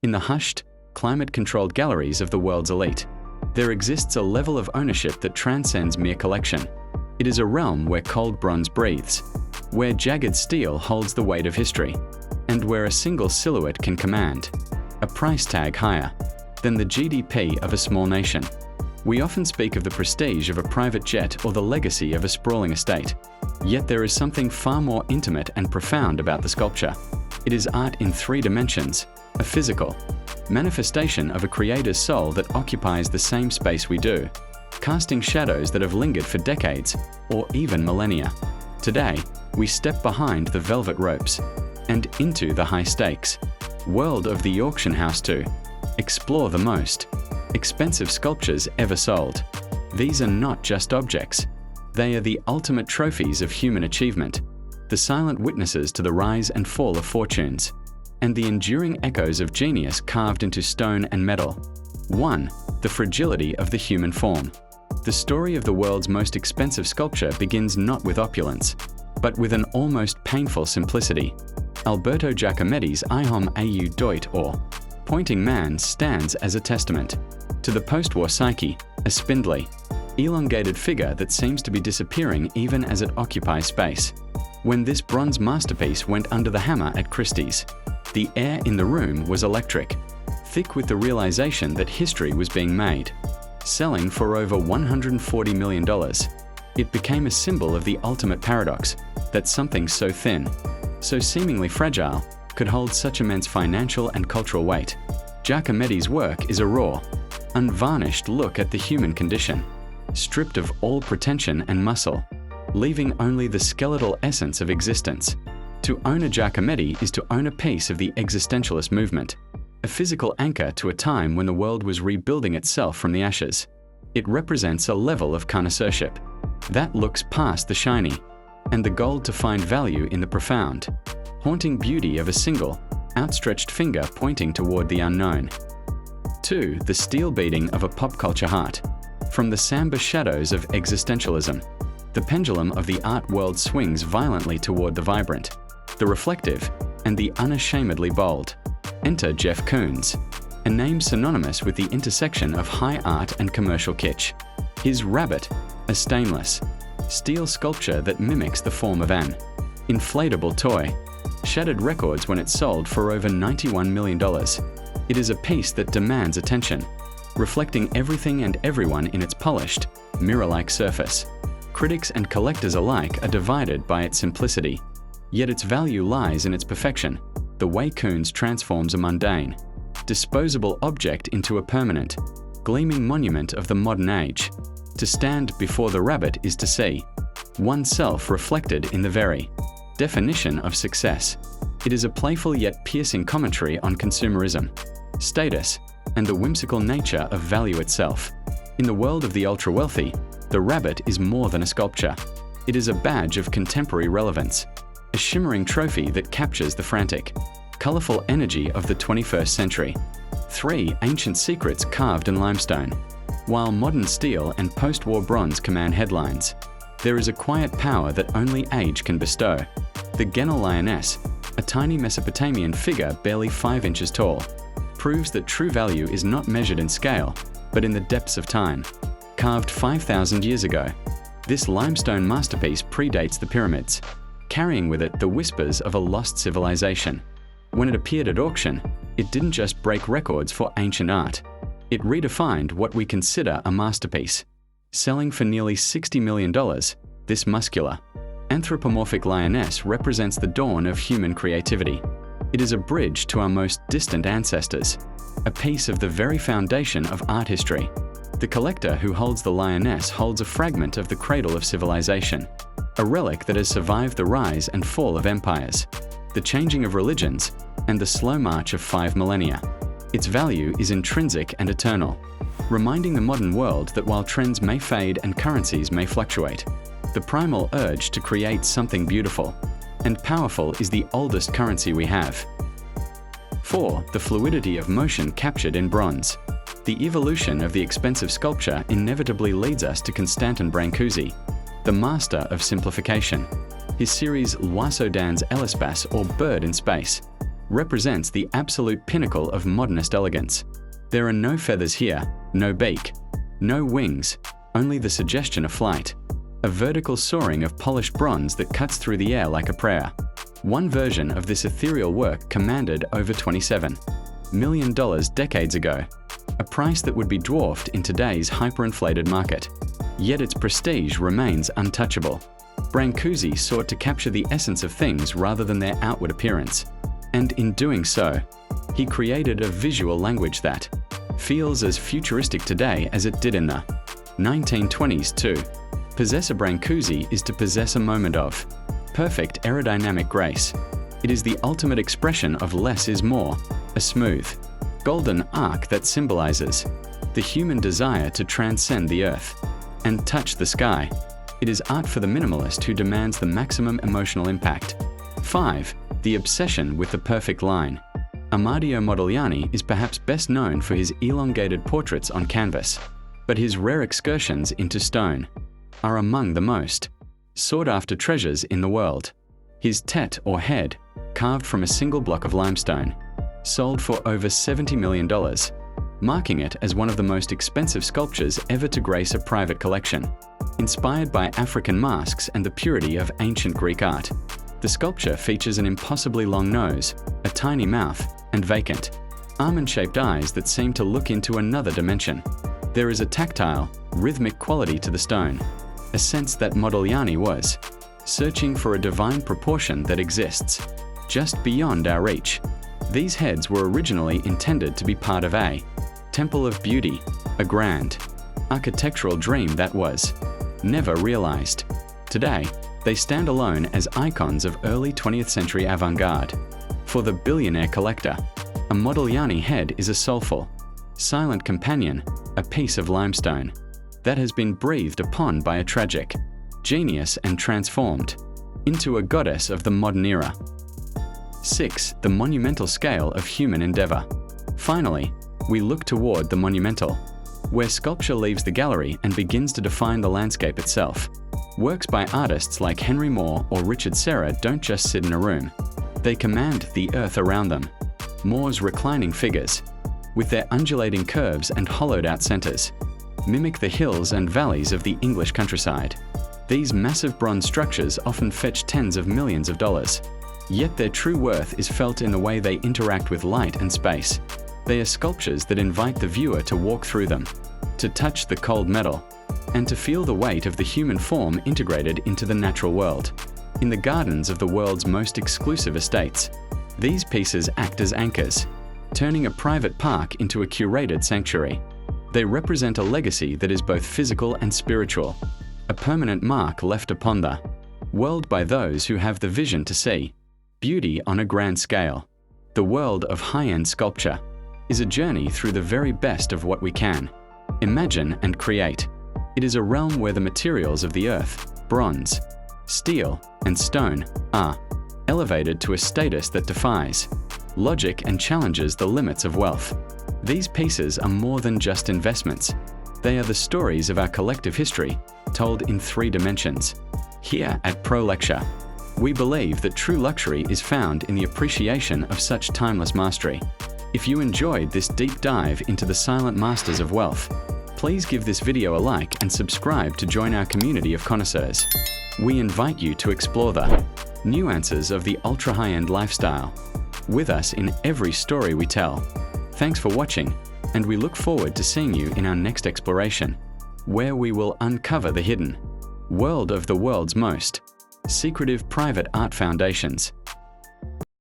In the hushed, climate-controlled galleries of the world's elite, there exists a level of ownership that transcends mere collection. It is a realm where cold bronze breathes, where jagged steel holds the weight of history, and where a single silhouette can command a price tag higher than the GDP of a small nation. We often speak of the prestige of a private jet or the legacy of a sprawling estate. Yet there is something far more intimate and profound about the sculpture. It is art in 3 dimensions, a physical manifestation of a creator's soul that occupies the same space we do, casting shadows that have lingered for decades or even millennia. Today, we step behind the velvet ropes and into the high-stakes world of the auction house to explore the most expensive sculptures ever sold. These are not just objects. They are the ultimate trophies of human achievement, the silent witnesses to the rise and fall of fortunes, and the enduring echoes of genius carved into stone and metal. 1. The fragility of the human form. The story of the world's most expensive sculpture begins not with opulence, but with an almost painful simplicity. Alberto Giacometti's Ihom au Deut, or Pointing Man, stands as a testament to the post-war psyche, a spindly, elongated figure that seems to be disappearing even as it occupies space. When this bronze masterpiece went under the hammer at Christie's, the air in the room was electric, thick with the realization that history was being made. Selling for over $140 million, it became a symbol of the ultimate paradox, that something so thin, so seemingly fragile, could hold such immense financial and cultural weight. Giacometti's work is a raw, unvarnished look at the human condition, stripped of all pretension and muscle, leaving only the skeletal essence of existence. To own a Giacometti is to own a piece of the existentialist movement, a physical anchor to a time when the world was rebuilding itself from the ashes. It represents a level of connoisseurship that looks past the shiny and the gold to find value in the profound, haunting beauty of a single, outstretched finger pointing toward the unknown. 2. The steel beating of a pop culture heart. From the somber shadows of existentialism, the pendulum of the art world swings violently toward the vibrant, the reflective, and the unashamedly bold. Enter Jeff Koons, a name synonymous with the intersection of high art and commercial kitsch. His Rabbit, a stainless steel sculpture that mimics the form of an inflatable toy, shattered records when it sold for over $91 million. It is a piece that demands attention, reflecting everything and everyone in its polished, mirror-like surface. Critics and collectors alike are divided by its simplicity, yet its value lies in its perfection, the way Koons transforms a mundane, disposable object into a permanent, gleaming monument of the modern age. To stand before the rabbit is to see oneself reflected in the very definition of success. It is a playful yet piercing commentary on consumerism, status, and the whimsical nature of value itself. In the world of the ultra-wealthy, the rabbit is more than a sculpture. It is a badge of contemporary relevance, a shimmering trophy that captures the frantic, colorful energy of the 21st century. 3. Ancient secrets carved in limestone. While modern steel and post-war bronze command headlines, there is a quiet power that only age can bestow. The Guennol Lioness, a tiny Mesopotamian figure barely 5 inches tall, proves that true value is not measured in scale, but in the depths of time. Carved 5,000 years ago, this limestone masterpiece predates the pyramids, carrying with it the whispers of a lost civilization. When it appeared at auction, it didn't just break records for ancient art. It redefined what we consider a masterpiece. Selling for nearly $60 million, this muscular, anthropomorphic lioness represents the dawn of human creativity. It is a bridge to our most distant ancestors, a piece of the very foundation of art history. The collector who holds the lioness holds a fragment of the cradle of civilization, a relic that has survived the rise and fall of empires, the changing of religions, and the slow march of 5 millennia. Its value is intrinsic and eternal, reminding the modern world that while trends may fade and currencies may fluctuate, the primal urge to create something beautiful and powerful is the oldest currency we have. 4. The fluidity of motion captured in bronze. The evolution of the expensive sculpture inevitably leads us to Konstantin Brâncuși, the master of simplification. His series L'Oiseau dans l'espace, or Bird in Space, represents the absolute pinnacle of modernist elegance. There are no feathers here, no beak, no wings, only the suggestion of flight. A vertical soaring of polished bronze that cuts through the air like a prayer. One version of this ethereal work commanded over $27 million decades ago, a price that would be dwarfed in today's hyperinflated market. Yet its prestige remains untouchable. Brâncuși sought to capture the essence of things rather than their outward appearance. And in doing so, he created a visual language that feels as futuristic today as it did in the 1920s too. Possess a Brâncuși is to possess a moment of perfect aerodynamic grace. It is the ultimate expression of less is more, a smooth, golden arc that symbolizes the human desire to transcend the earth and touch the sky. It is art for the minimalist who demands the maximum emotional impact. 5. The obsession with the perfect line. Alberto Modigliani is perhaps best known for his elongated portraits on canvas, but his rare excursions into stone are among the most sought-after treasures in the world. His tête or head, carved from a single block of limestone, sold for over $70 million, marking it as one of the most expensive sculptures ever to grace a private collection. Inspired by African masks and the purity of ancient Greek art, the sculpture features an impossibly long nose, a tiny mouth, and vacant, almond-shaped eyes that seem to look into another dimension. There is a tactile, rhythmic quality to the stone, a sense that Modigliani was searching for a divine proportion that exists just beyond our reach. These heads were originally intended to be part of a temple of beauty, a grand architectural dream that was never realized. Today, they stand alone as icons of early 20th century avant-garde. For the billionaire collector, a Modigliani head is a soulful, silent companion, a piece of limestone that has been breathed upon by a tragic genius and transformed into a goddess of the modern era. 6. The monumental scale of human endeavor. Finally, we look toward the monumental, where sculpture leaves the gallery and begins to define the landscape itself. Works by artists like Henry Moore or Richard Serra don't just sit in a room. They command the earth around them. Moore's reclining figures, with their undulating curves and hollowed-out centers, mimic the hills and valleys of the English countryside. These massive bronze structures often fetch tens of millions of dollars. Yet their true worth is felt in the way they interact with light and space. They are sculptures that invite the viewer to walk through them, to touch the cold metal, and to feel the weight of the human form integrated into the natural world. In the gardens of the world's most exclusive estates, these pieces act as anchors, turning a private park into a curated sanctuary. They represent a legacy that is both physical and spiritual, a permanent mark left upon the world by those who have the vision to see beauty on a grand scale. The world of high-end sculpture is a journey through the very best of what we can imagine and create. It is a realm where the materials of the earth, bronze, steel, and stone are elevated to a status that defies logic and challenges the limits of wealth. These pieces are more than just investments. They are the stories of our collective history, told in 3 dimensions. Here at Pro Lexure, we believe that true luxury is found in the appreciation of such timeless mastery. If you enjoyed this deep dive into the silent masters of wealth, please give this video a like and subscribe to join our community of connoisseurs. We invite you to explore the nuances of the ultra-high-end lifestyle with us in every story we tell. Thanks for watching, and we look forward to seeing you in our next exploration, where we will uncover the hidden world of the world's most secretive private art foundations.